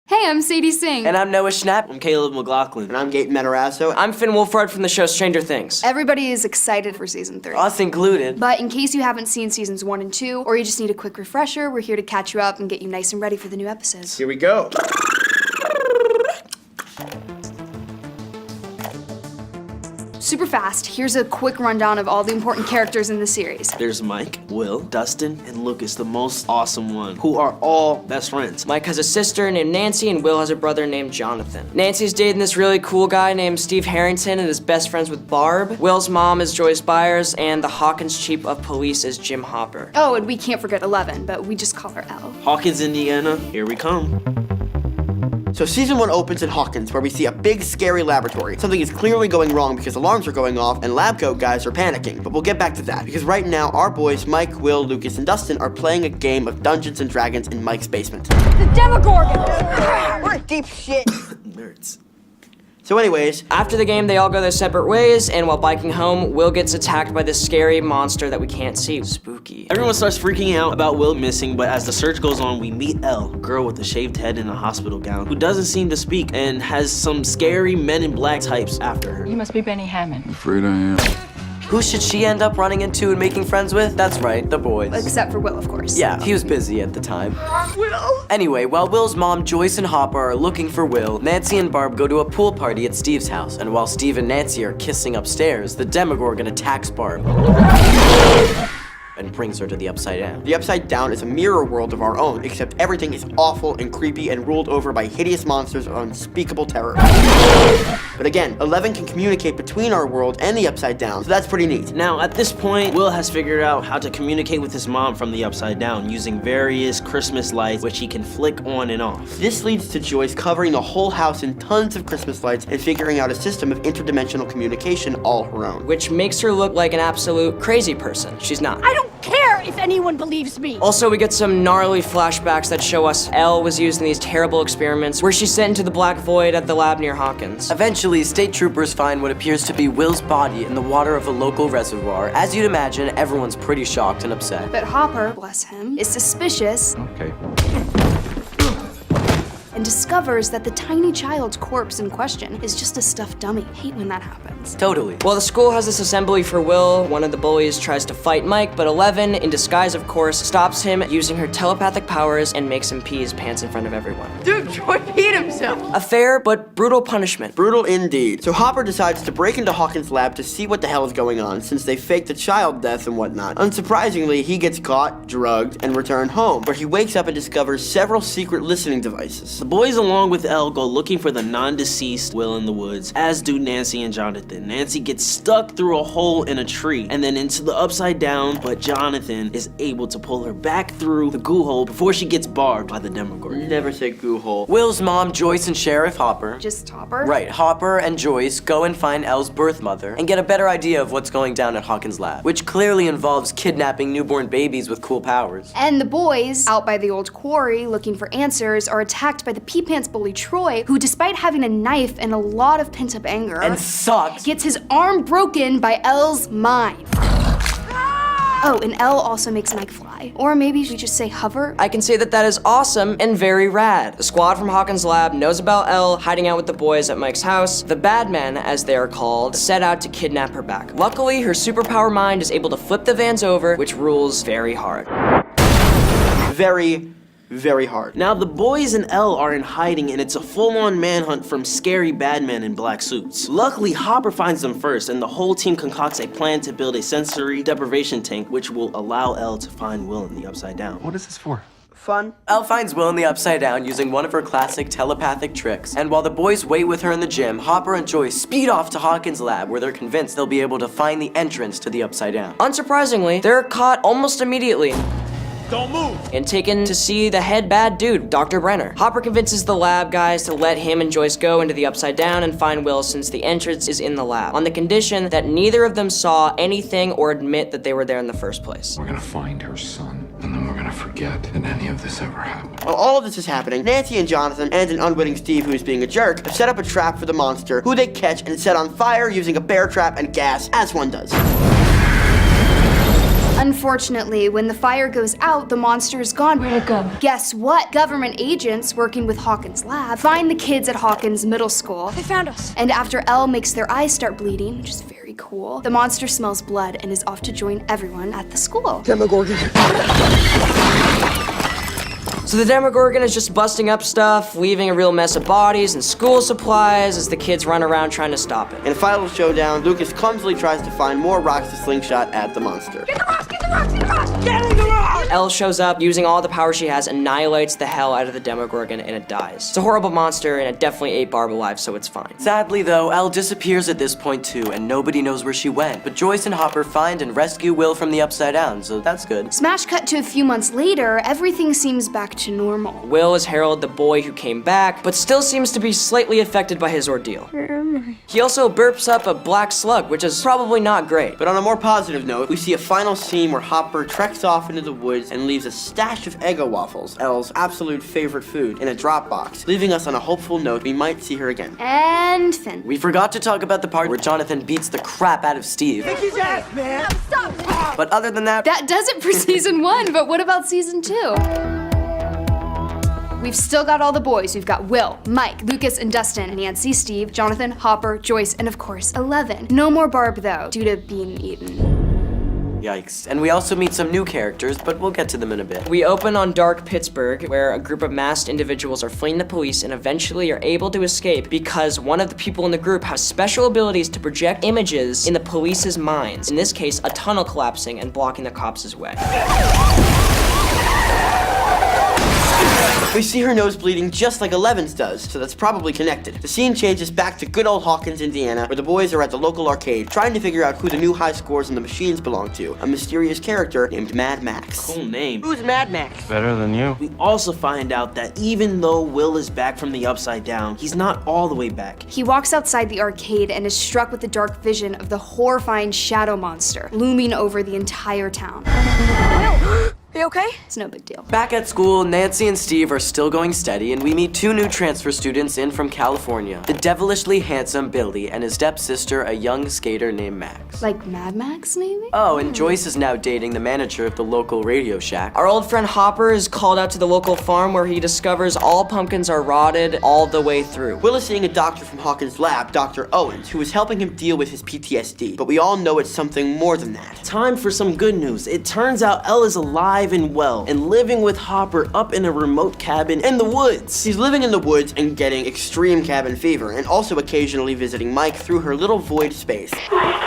Hey, I'm Sadie Singh. And I'm Noah Schnapp. I'm Caleb McLaughlin. And I'm Gaten Matarazzo. I'm Finn Wolfhard from the show Stranger Things. Everybody is excited for season 3. Us included. But in case you haven't seen seasons 1 and 2, or you just need a quick refresher, we're here to catch you up and get you nice and ready for the new episodes. Here we go. Super fast, here's a quick rundown of all the important characters in the series. There's Mike, Will, Dustin, and Lucas, the most awesome one, who are all best friends. Mike has a sister named Nancy, and Will has a brother named Jonathan. Nancy's dating this really cool guy named Steve Harrington and is best friends with Barb. Will's mom is Joyce Byers, and the Hawkins chief of police is Jim Hopper. Oh, and we can't forget Eleven, but we just call her Elle. Hawkins, Indiana, here we come. So season 1 opens in Hawkins, where we see a big, scary laboratory. Something is clearly going wrong because alarms are going off and lab coat guys are panicking. But we'll get back to that, because right now, our boys, Mike, Will, Lucas, and Dustin, are playing a game of Dungeons & Dragons in Mike's basement. The Demogorgon! We're in deep shit. Nerds. So anyways, After the game, they all go their separate ways, and while biking home, Will gets attacked by this scary monster that we can't see. Spooky. Everyone starts freaking out about Will missing, but as the search goes on, we meet Elle, a girl with a shaved head and a hospital gown, who doesn't seem to speak and has some scary Men in Black types after her. You must be Benny Hammond. Afraid I am. Who should she end up running into and making friends with? That's right, the boys. Except for Will, of course. Yeah, he was busy at the time. Will! Anyway, while Will's mom, Joyce, and Hopper are looking for Will, Nancy and Barb go to a pool party at Steve's house. And while Steve and Nancy are kissing upstairs, the Demogorgon attacks Barb and brings her to the Upside Down. the Upside Down is a mirror world of our own, except everything is awful and creepy and ruled over by hideous monsters of unspeakable terror. But again, Eleven can communicate between our world and the Upside Down, so that's pretty neat. Now, at this point, Will has figured out how to communicate with his mom from the Upside Down using various Christmas lights, which he can flick on and off. This leads to Joyce covering the whole house in tons of Christmas lights and figuring out a system of interdimensional communication all her own. Which makes her look like an absolute crazy person. She's not. I don't care if anyone believes me. Also, we get some gnarly flashbacks that show us Elle was used in these terrible experiments where she's sent into the Black Void at the lab near Hawkins. Eventually, state troopers find what appears to be Will's body in the water of a local reservoir. As you'd imagine, everyone's pretty shocked and upset. But Hopper, bless him, is suspicious Okay. and discovers that the tiny child's corpse in question is just a stuffed dummy. I hate when that happens. Totally. While the school has this assembly for Will, one of the bullies tries to fight Mike, but Eleven, in disguise of course, stops him using her telepathic powers and makes him pee his pants in front of everyone. Dude, Troy peed himself. A fair but brutal punishment. Brutal indeed. So Hopper decides to break into Hawkins' lab to see what the hell is going on, since they faked the child death and whatnot. Unsurprisingly, he gets caught, drugged, and returned home, where he wakes up and discovers several secret listening devices. The boys, along with Elle, go looking for the non-deceased Will in the woods, as do Nancy and Jonathan. Nancy gets stuck through a hole in a tree and then into the Upside Down, but Jonathan is able to pull her back through the goo hole before she gets barbed by the Demogorgon. Never say goo hole. Will's mom, Joyce, and Sheriff Hopper. Just Hopper? Right, Hopper and Joyce go and find Elle's birth mother and get a better idea of what's going down at Hawkins' lab, which clearly involves kidnapping newborn babies with cool powers. And the boys, out by the old quarry looking for answers, are attacked by the Pee-Pants bully Troy, who despite having a knife and a lot of pent-up anger, And sucks. gets his arm broken by Elle's mind. Oh, and Elle also makes Mike fly. Or maybe we just say hover. I can say that that is awesome and very rad. The squad from Hawkins' lab knows about Elle hiding out with the boys at Mike's house. The bad men, as they are called, set out to kidnap her back. Luckily, her superpower mind is able to flip the vans over, which rules very hard. Very hard. Now, the boys and Elle are in hiding, and it's a full-on manhunt from scary bad men in black suits. Luckily, Hopper finds them first, and the whole team concocts a plan to build a sensory deprivation tank, which will allow Elle to find Will in the Upside Down. What is this for? Fun. Elle finds Will in the Upside Down using one of her classic telepathic tricks, and while the boys wait with her in the gym, Hopper and Joyce speed off to Hawkins' lab where they're convinced they'll be able to find the entrance to the Upside Down. Unsurprisingly, they're caught almost immediately. Don't move! And taken to see the head bad dude, Dr. Brenner. Hopper convinces the lab guys to let him and Joyce go into the Upside Down and find Will since the entrance is in the lab, on the condition that neither of them saw anything or admit that they were there in the first place. We're gonna find her son, and then we're gonna forget that any of this ever happened. While all of this is happening, Nancy and Jonathan and an unwitting Steve who's being a jerk have set up a trap for the monster, who they catch and set on fire using a bear trap and gas, as one does. Unfortunately, when the fire goes out, the monster is gone. Where'd it go? Guess what? Government agents working with Hawkins' lab find the kids at Hawkins Middle School. They found us. And after Elle makes their eyes start bleeding, which is very cool, the monster smells blood and is off to join everyone at the school. So the Demogorgon is just busting up stuff, leaving a real mess of bodies and school supplies as the kids run around trying to stop it. In a final showdown, Lucas clumsily tries to find more rocks to slingshot at the monster. Get the rocks! Get the rocks! Get the rocks! Get in the rocks! Elle shows up, using all the power she has, annihilates the hell out of the Demogorgon, and it dies. It's a horrible monster, and it definitely ate Barb alive, so it's fine. Sadly though, Elle disappears at this point too, and nobody knows where she went. But Joyce and Hopper find and rescue Will from the Upside Down, so that's good. Smash cut to a few months later, everything seems back to normal. Will is Harold, the boy who came back, but still seems to be slightly affected by his ordeal. He also burps up a black slug, which is probably not great. But on a more positive note, we see a final scene where Hopper treks off into the woods and leaves a stash of Eggo waffles, Elle's absolute favorite food, in a drop box, leaving us on a hopeful note we might see her again. And Finn. We forgot to talk about the part where Jonathan beats the crap out of Steve. But other than that, That does it for season 1, but what about season 2? We've still got all the boys. We've got Will, Mike, Lucas, and Dustin, Nancy, Steve, Jonathan, Hopper, Joyce, and of course, 11. No more Barb though, due to being eaten. yikes. And we also meet some new characters, but we'll get to them in a bit. We open on dark Pittsburgh, where a group of masked individuals are fleeing the police and eventually are able to escape because one of the people in the group has special abilities to project images in the police's minds. In this case, a tunnel collapsing and blocking the cops' way. We see her nose bleeding just like Eleven's does, so that's probably connected. The scene changes back to good old Hawkins, Indiana, where the boys are at the local arcade trying to figure out who the new high scores in the machines belong to, a mysterious character named Mad Max. Cool name. Who's Mad Max? Better than you. We also find out that even though Will is back from the Upside Down, he's not all the way back. He walks outside the arcade and is struck with the dark vision of the horrifying shadow monster looming over the entire town. Are you okay? It's no big deal. Back at school, Nancy and Steve are still going steady, and we meet two new transfer students in from California. The devilishly handsome Billy and his stepsister, a young skater named Max. Like Mad Max, maybe? Oh, and Joyce is now dating the manager of the local Radio Shack. Our old friend Hopper is called out to the local farm where he discovers all pumpkins are rotted all the way through. Will is seeing a doctor from Hawkins' lab, Dr. Owens, who is helping him deal with his PTSD, but we all know it's something more than that. Time for some good news. It turns out Elle is alive and well and living with Hopper up in a remote cabin in the woods. She's living in the woods and getting extreme cabin fever, and also occasionally visiting Mike through her little void space.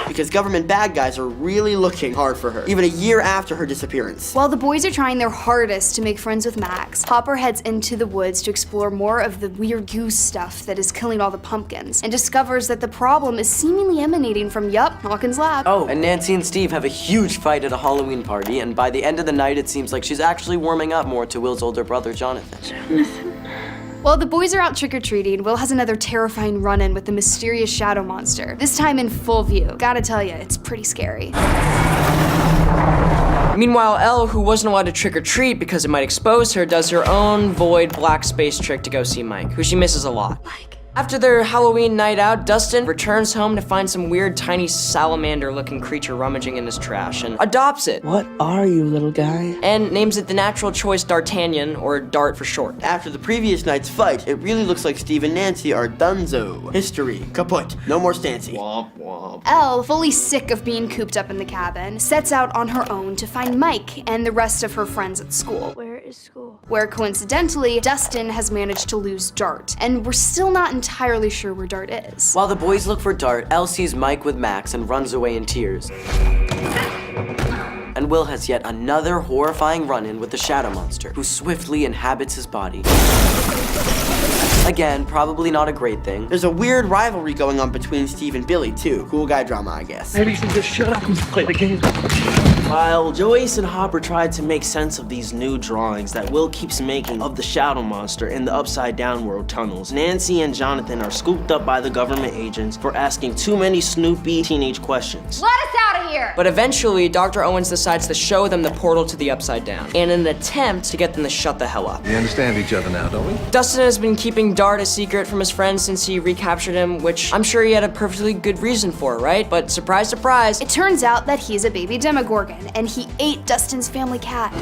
Because government bad guys are really looking hard for her, even a year after her disappearance. While the boys are trying their hardest to make friends with Max, Hopper heads into the woods to explore more of the weird goose stuff that is killing all the pumpkins, and discovers that the problem is seemingly emanating from, Hawkins' lab. Oh, and Nancy and Steve have a huge fight at a Halloween party, and by the end of the night, it seems like she's actually warming up more to Will's older brother, Jonathan. While the boys are out trick-or-treating, Will has another terrifying run-in with the mysterious shadow monster, this time in full view. Gotta tell ya, it's pretty scary. Meanwhile, Elle, who wasn't allowed to trick-or-treat because it might expose her, does her own void black space trick to go see Mike, who she misses a lot. After their Halloween night out, Dustin returns home to find some weird tiny salamander-looking creature rummaging in his trash and adopts it. What are you, little guy? And names it the natural choice D'Artagnan, or Dart for short. After the previous night's fight, it really looks like Steve and Nancy are donezo. History kaput. No more Stancy. Womp womp. Elle, fully sick of being cooped up in the cabin, sets out on her own to find Mike and the rest of her friends at school. Where is school? Where coincidentally, Dustin has managed to lose Dart, and we're still not entirely sure where Dart is. While the boys look for Dart, Elle sees Mike with Max and runs away in tears. And Will has yet another horrifying run-in with the shadow monster, who swiftly inhabits his body. Again, probably not a great thing. There's a weird rivalry going on between Steve and Billy, too. Cool guy drama, I guess. Maybe you should just shut up and play the game. While Joyce and Hopper tried to make sense of these new drawings that Will keeps making of the shadow monster in the Upside Down world tunnels, Nancy and Jonathan are scooped up by the government agents for asking too many snoopy teenage questions. Let us out of here! But eventually, Dr. Owens decides to show them the portal to the Upside Down, in an attempt to get them to shut the hell up. We understand each other now, don't we? Dustin has been keeping Dart a secret from his friends since he recaptured him, which I'm sure he had a perfectly good reason for, right? But surprise, surprise, It turns out that he's a baby Demogorgon, Demogorgon, and he ate Dustin's family cat.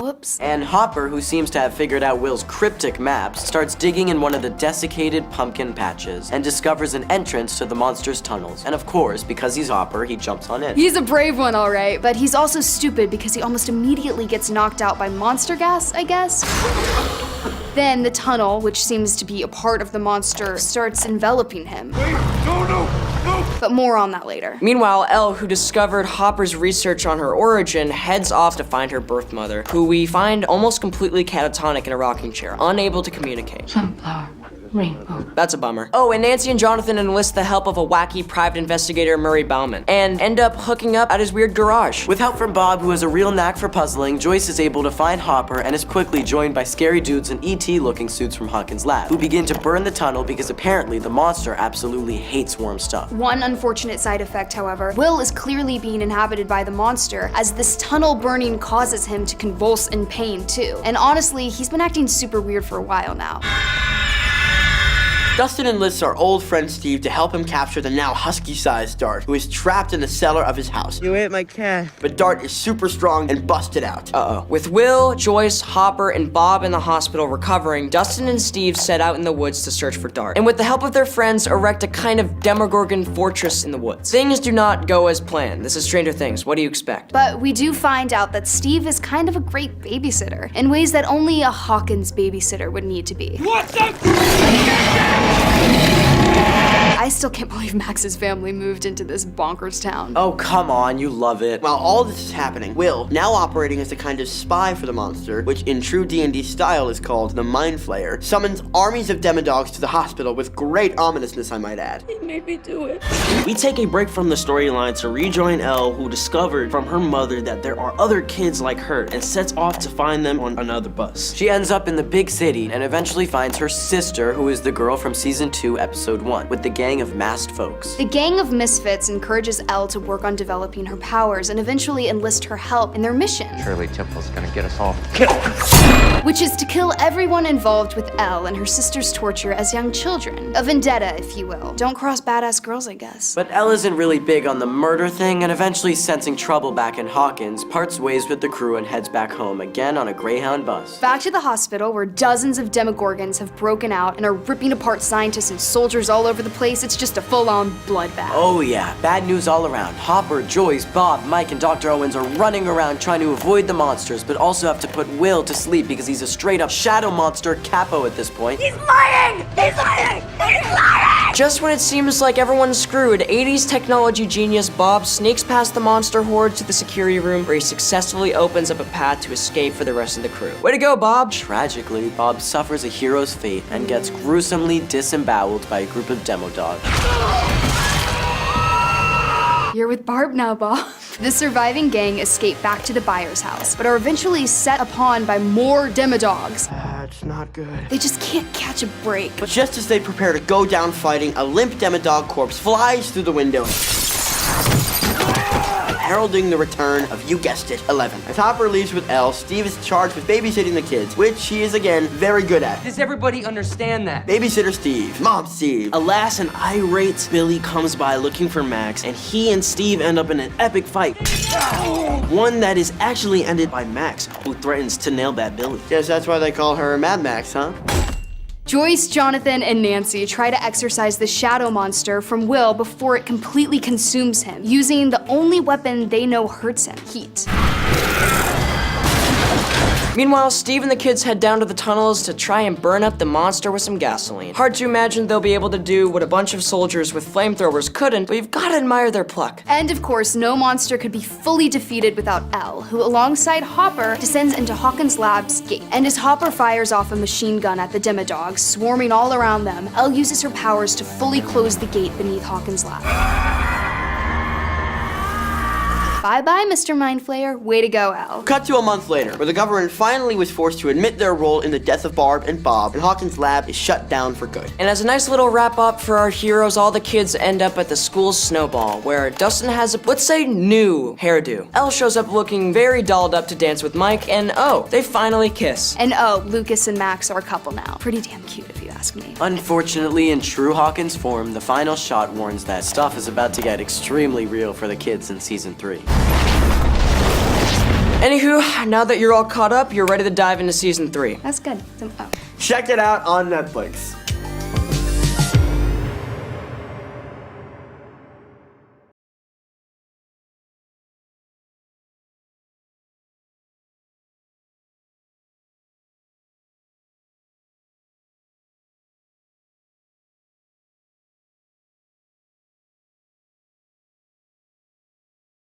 Whoops. And Hopper, who seems to have figured out Will's cryptic maps, starts digging in one of the desiccated pumpkin patches and discovers an entrance to the monster's tunnels. And of course, because he's Hopper, he jumps on in. He's a brave one, all right, but he's also stupid because he almost immediately gets knocked out by monster gas, I guess. Then the tunnel, which seems to be a part of the monster, starts enveloping him. Wait, no. But more on that later. Meanwhile, Elle, who discovered Hopper's research on her origin, heads off to find her birth mother, who we find almost completely catatonic in a rocking chair, unable to communicate. Sunflower. Rainbow. That's a bummer. Oh, and Nancy and Jonathan enlist the help of a wacky private investigator, Murray Bauman, and end up hooking up at his weird garage. With help from Bob, who has a real knack for puzzling, Joyce is able to find Hopper and is quickly joined by scary dudes in ET-looking suits from Hawkins' lab, who begin to burn the tunnel because apparently the monster absolutely hates warm stuff. One unfortunate side effect, however, Will is clearly being inhabited by the monster, as this tunnel burning causes him to convulse in pain too. And honestly, he's been acting super weird for a while now. Dustin enlists our old friend Steve to help him capture the now husky-sized Dart, who is trapped in the cellar of his house. You ate my cat. But Dart is super strong and busted out. Uh-oh. With Will, Joyce, Hopper, and Bob in the hospital recovering, Dustin and Steve set out in the woods to search for Dart, and with the help of their friends, erect a kind of Demogorgon fortress in the woods. Things do not go as planned. This is Stranger Things. What do you expect? But we do find out that Steve is kind of a great babysitter, in ways that only a Hawkins babysitter would need to be. What the? I still can't believe Max's family moved into this bonkers town. Oh, come on, you love it. While all this is happening, Will, now operating as a kind of spy for the monster, which in true D&D style is called the Mind Flayer, summons armies of Demodogs to the hospital with great ominousness, I might add. He made me do it. We take a break from the storyline to rejoin Elle, who discovered from her mother that there are other kids like her, and sets off to find them on another bus. She ends up in the big city and eventually finds her sister, who is the girl from season 2, episode 1, with the gang of masked folks. The gang of misfits encourages Elle to work on developing her powers and eventually enlist her help in their mission, Shirley Temple's gonna get us all killed. which is to kill everyone involved with Elle and her sister's torture as young children. A vendetta, if you will. Don't cross badass girls, I guess. But Elle isn't really big on the murder thing, and eventually sensing trouble back in Hawkins, parts ways with the crew and heads back home, again on a Greyhound bus. Back to the hospital, where dozens of Demogorgons have broken out and are ripping apart scientists and soldiers all over the place. It's just a full-on bloodbath. Oh yeah, bad news all around. Hopper, Joyce, Bob, Mike, and Dr. Owens are running around trying to avoid the monsters, but also have to put Will to sleep because he's a straight-up shadow monster capo at this point. He's lying! He's lying! He's lying! Just when it seems like everyone's screwed, 80s technology genius Bob sneaks past the monster horde to the security room, where he successfully opens up a path to escape for the rest of the crew. Way to go, Bob! Tragically, Bob suffers a hero's fate and gets gruesomely disemboweled by a group of Demodogs. You're with Barb now, Bob. The surviving gang escape back to the buyer's house, but are eventually set upon by more Demodogs. That's not good. They just can't catch a break. But just as they prepare to go down fighting, a limp Demodog corpse flies through the window, heralding the return of, you guessed it, 11. As Hopper leaves with Elle, Steve is charged with babysitting the kids, which he is again very good at. Does everybody understand that? Babysitter Steve, Mom Steve. Alas, an irate Billy comes by looking for Max, and he and Steve end up in an epic fight. One that is actually ended by Max, who threatens to nail that Billy. Guess that's why they call her Mad Max, huh? Joyce, Jonathan, and Nancy try to exorcise the shadow monster from Will before it completely consumes him, using the only weapon they know hurts him, heat. Meanwhile, Steve and the kids head down to the tunnels to try and burn up the monster with some gasoline. Hard to imagine they'll be able to do what a bunch of soldiers with flamethrowers couldn't, but you've gotta admire their pluck. And of course, no monster could be fully defeated without Elle, who alongside Hopper descends into Hawkins' lab's gate. And as Hopper fires off a machine gun at the Demodogs, swarming all around them, Elle uses her powers to fully close the gate beneath Hawkins' lab. Bye-bye, Mr. Mindflayer. Way to go, Elle. Cut to a month later, where the government finally was forced to admit their role in the death of Barb and Bob, and Hawkins' lab is shut down for good. And as a nice little wrap up for our heroes, all the kids end up at the school's snowball, where Dustin has a, let's say, new hairdo. Elle shows up looking very dolled up to dance with Mike, and oh, they finally kiss. And oh, Lucas and Max are a couple now. Pretty damn cute if you ask ask me. Unfortunately, in true Hawkins form, the final shot warns that stuff is about to get extremely real for the kids in season 3. Anywho, now that you're all caught up, you're ready to dive into season 3. That's good. Check it out on Netflix.